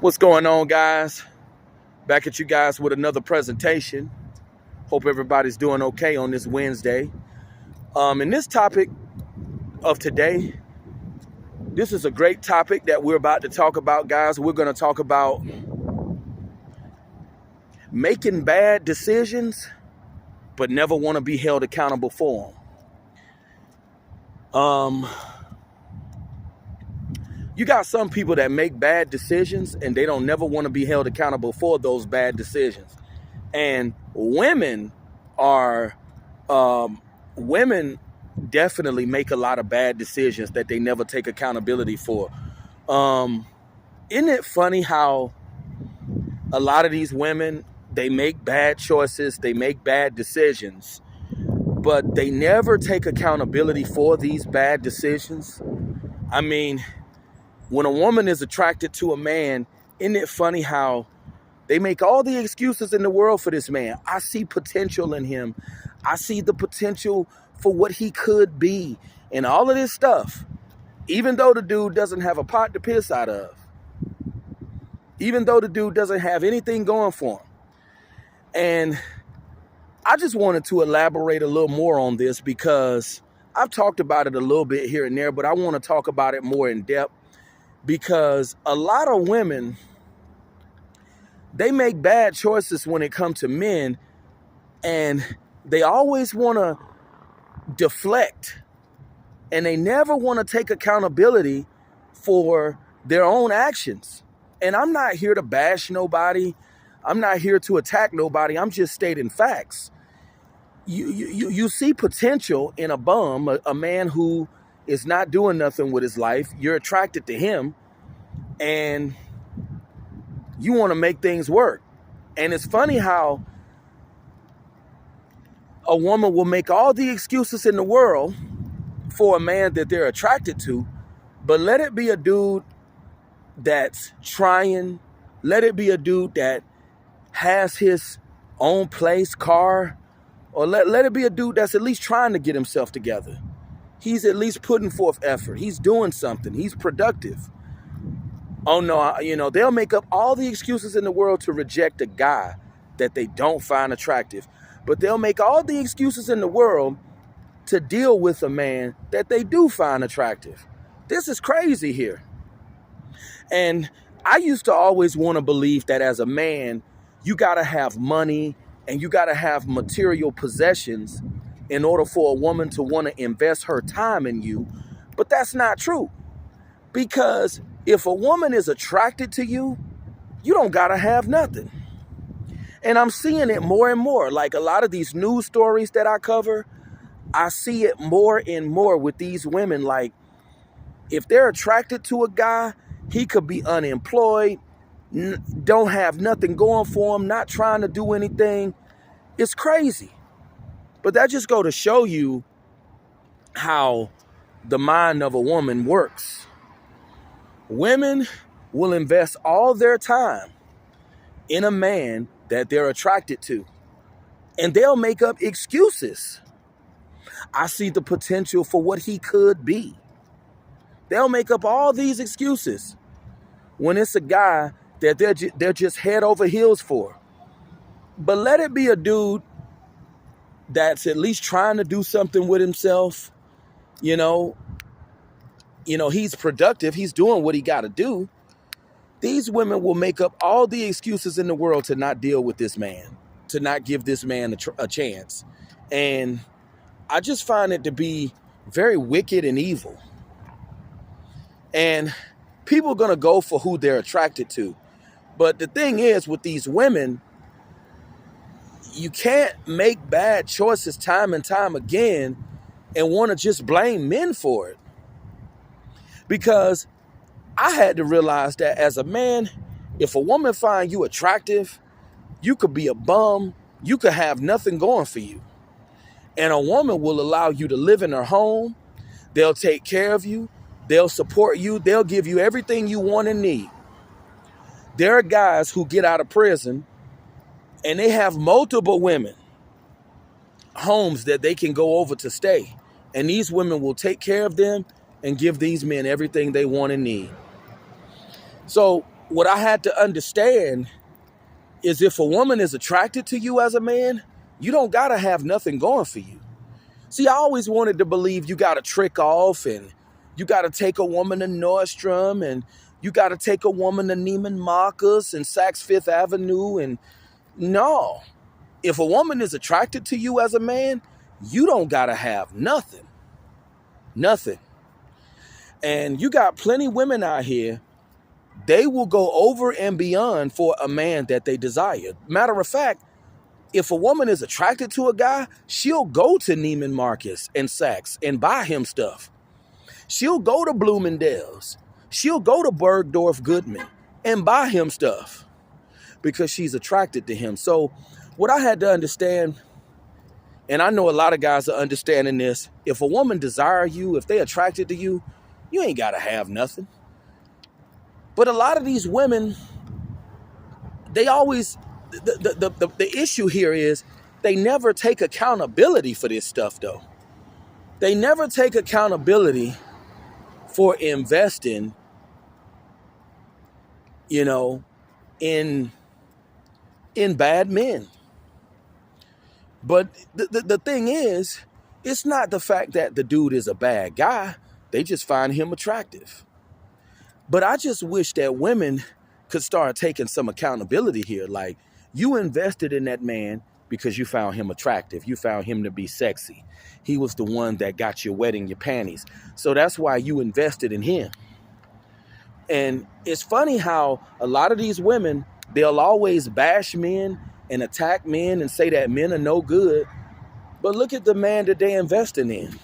What's going on, guys? Back at you guys with another presentation. Hope everybody's doing okay on this Wednesday. In this topic of today, this is a great topic that we're about to talk about, guys. We're going to talk about making bad decisions, but never want to be held accountable for them. You got some people that make bad decisions and they don't never want to be held accountable for those bad decisions. And women definitely make a lot of bad decisions that they never take accountability for. Isn't it funny how a lot of these women, they make bad choices, they make bad decisions, but they never take accountability for these bad decisions? I mean, when a woman is attracted to a man, isn't it funny how they make all the excuses in the world for this man? I see potential in him. I see the potential for what he could be and all of this stuff, even though the dude doesn't have a pot to piss out of, even though the dude doesn't have anything going for him. And I just wanted to elaborate a little more on this because I've talked about it a little bit here and there, but I want to talk about it more in depth. Because a lot of women, they make bad choices when it comes to men, and they always want to deflect, and they never want to take accountability for their own actions. And I'm not here to bash nobody. I'm not here to attack nobody. I'm just stating facts. You see potential in a bum, a man who is not doing nothing with his life. You're attracted to him and you want to make things work. And it's funny how a woman will make all the excuses in the world for a man that they're attracted to, but let it be a dude that's trying, let it be a dude that has his own place, car, or let it be a dude that's at least trying to get himself together. He's at least putting forth effort. He's doing something. He's productive. Oh no, they'll make up all the excuses in the world to reject a guy that they don't find attractive. But they'll make all the excuses in the world to deal with a man that they do find attractive. This is crazy here. And I used to always want to believe that as a man, you got to have money and you got to have material possessions in order for a woman to want to invest her time in you. But that's not true. Because if a woman is attracted to you, you don't got to have nothing. And I'm seeing it more and more. Like a lot of these news stories that I cover, I see it more and more with these women. Like if they're attracted to a guy, he could be unemployed, don't have nothing going for him, not trying to do anything. It's crazy. But that just go to show you how the mind of a woman works. Women will invest all their time in a man that they're attracted to, and they'll make up excuses. I see the potential for what he could be. They'll make up all these excuses when it's a guy that they're just head over heels for. But let it be a dude that's at least trying to do something with himself. He's productive. He's doing what he got to do. These women will make up all the excuses in the world to not deal with this man, to not give this man a chance. And I just find it to be very wicked and evil. And people are going to go for who they're attracted to. But the thing is, with these women, you can't make bad choices time and time again and want to just blame men for it. Because I had to realize that as a man, if a woman finds you attractive, you could be a bum, you could have nothing going for you. And a woman will allow you to live in her home. They'll take care of you. They'll support you. They'll give you everything you want and need. There are guys who get out of prison and they have multiple women, homes that they can go over to stay. And these women will take care of them and give these men everything they want and need. So what I had to understand is if a woman is attracted to you as a man, you don't got to have nothing going for you. See, I always wanted to believe you got to trick off and you got to take a woman to Nordstrom and you got to take a woman to Neiman Marcus and Saks Fifth Avenue. And no, if a woman is attracted to you as a man, you don't got to have nothing. Nothing. And you got plenty women out here, they will go over and beyond for a man that they desire. Matter of fact, if a woman is attracted to a guy, she'll go to Neiman Marcus and Saks and buy him stuff. She'll go to Bloomingdale's. She'll go to Bergdorf Goodman and buy him stuff because she's attracted to him. So what I had to understand, and I know a lot of guys are understanding this, if a woman desire you, if they attracted to you, you ain't got to have nothing. But a lot of these women, they always, the issue here is they never take accountability for this stuff, though. They never take accountability for investing, in bad men. But the thing is, it's not the fact that the dude is a bad guy. They just find him attractive. But I just wish that women could start taking some accountability here. Like, you invested in that man because you found him attractive. You found him to be sexy. He was the one that got you wet in your panties. So that's why you invested in him. And it's funny how a lot of these women, they'll always bash men and attack men and say that men are no good. But look at the man that they're investing in.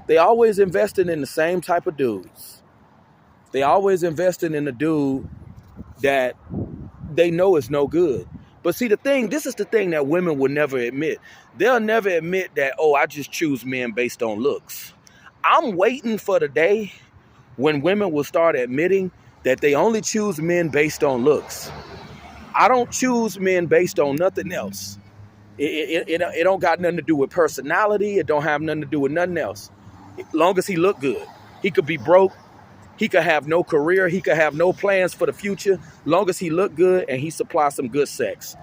They always investing in the same type of dudes. They always investing in a dude that they know is no good. But see, this is the thing that women will never admit. They'll never admit that, I just choose men based on looks. I'm waiting for the day when women will start admitting that they only choose men based on looks. I don't choose men based on nothing else. It don't got nothing to do with personality. It don't have nothing to do with nothing else. As long as he look good. He could be broke. He could have no career. He could have no plans for the future. Long as he look good and he supply some good sex.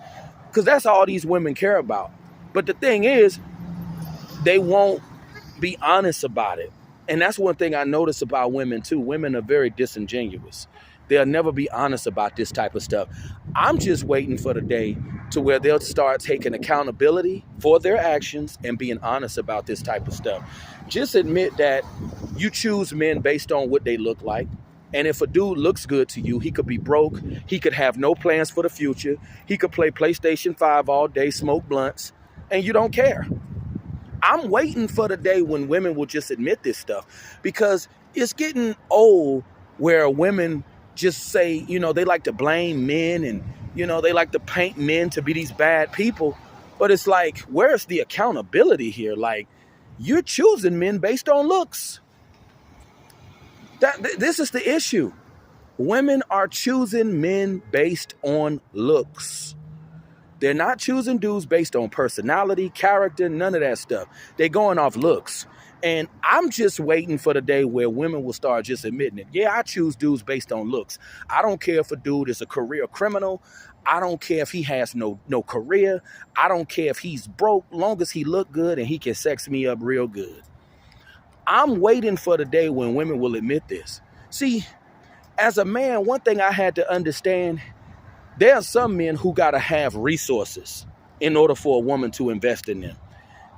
Because that's all these women care about. But the thing is, they won't be honest about it. And that's one thing I notice about women too. Women are very disingenuous. They'll never be honest about this type of stuff. I'm just waiting for the day to where they'll start taking accountability for their actions and being honest about this type of stuff. Just admit that you choose men based on what they look like. And if a dude looks good to you, he could be broke. He could have no plans for the future. He could play PlayStation 5 all day, smoke blunts, and you don't care. I'm waiting for the day when women will just admit this stuff, because it's getting old where women just say, they like to blame men and, they like to paint men to be these bad people. But it's like, where's the accountability here? Like, you're choosing men based on looks. This is the issue. Women are choosing men based on looks. They're not choosing dudes based on personality, character, none of that stuff. They're going off looks. And I'm just waiting for the day where women will start just admitting it. Yeah, I choose dudes based on looks. I don't care if a dude is a career criminal. I don't care if he has no career. I don't care if he's broke, long as he look good and he can sex me up real good. I'm waiting for the day when women will admit this. See, as a man, one thing I had to understand, there are some men who got to have resources in order for a woman to invest in them.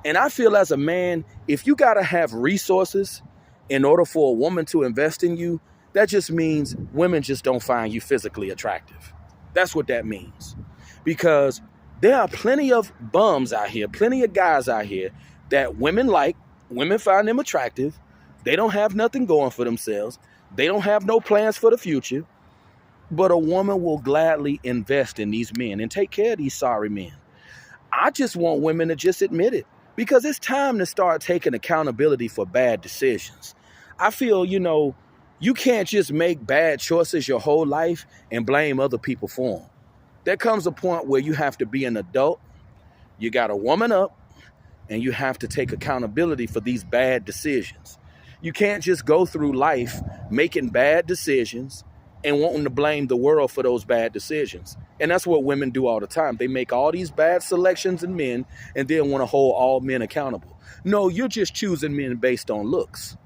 And I feel as a man, if you got to have resources in order for a woman to invest in you, that just means women just don't find you physically attractive. That's what that means. Because there are plenty of bums out here, plenty of guys out here that women like, women find them attractive. They don't have nothing going for themselves. They don't have no plans for the future. But a woman will gladly invest in these men and take care of these sorry men. I just want women to just admit it, because it's time to start taking accountability for bad decisions. I feel, you can't just make bad choices your whole life and blame other people for them. There comes a point where you have to be an adult. You got to woman up and you have to take accountability for these bad decisions. You can't just go through life making bad decisions and wanting to blame the world for those bad decisions. And that's what women do all the time. They make all these bad selections in men and then want to hold all men accountable. No, you're just choosing men based on looks.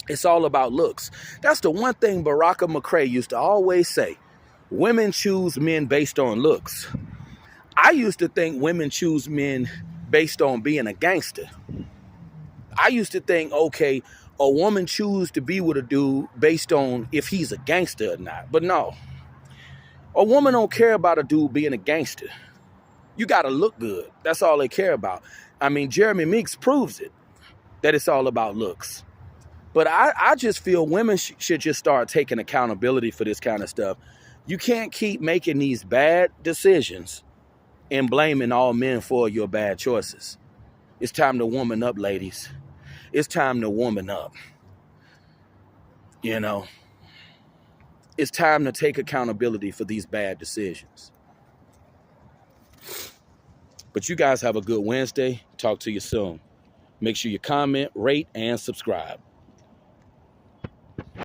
It's all about looks. That's the one thing Baraka McCray used to always say. Women choose men based on looks. I used to think women choose men based on being a gangster. I used to think, okay, a woman choose to be with a dude based on if he's a gangster or not. But no. A woman don't care about a dude being a gangster. You got to look good. That's all they care about. I mean, Jeremy Meeks proves it, that it's all about looks. But I just feel women should just start taking accountability for this kind of stuff. You can't keep making these bad decisions and blaming all men for your bad choices. It's time to woman up, ladies. It's time to woman up. You know, it's time to take accountability for these bad decisions. But you guys have a good Wednesday. Talk to you soon. Make sure you comment, rate, and subscribe.